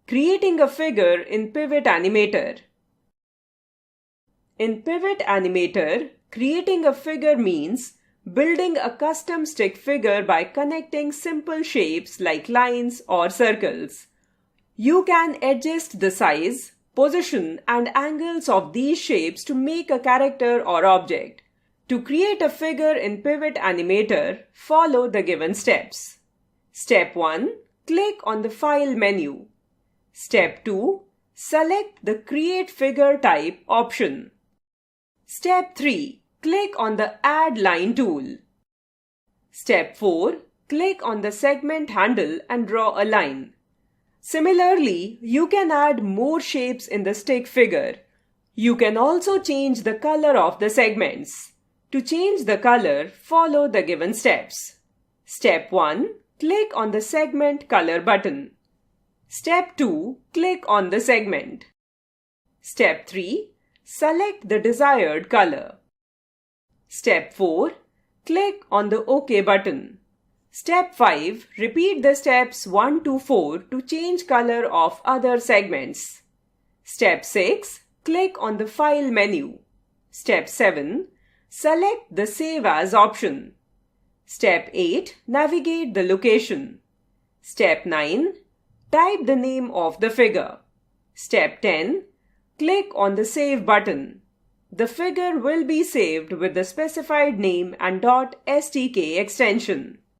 Creating a figure in Pivot Animator. In Pivot Animator, creating a figure means building a custom stick figure by connecting simple shapes like lines or circles. You can adjust the size, position, and angles of these shapes to make a character or object. To create a figure in Pivot Animator, follow the given steps. Step 1. Click on the File menu. Step 2. Select the Create Figure Type option. Step 3. Click on the Add Line tool. Step 4. Click on the segment handle and draw a line. Similarly, you can add more shapes in the stick figure. You can also change the color of the segments. To change the color, follow the given steps. Step 1. Click on the Segment Color button. Step 2. Click on the segment. Step 3. Select the desired color. Step 4. Click on the OK button. Step 5. Repeat the steps 1 to 4 to change color of other segments. Step 6. Click on the File menu. Step 7. Select the Save As option. Step 8. Navigate the location. Step 9. Type the name of the figure. Step 10. Click on the Save button. The figure will be saved with the specified name and .stk extension.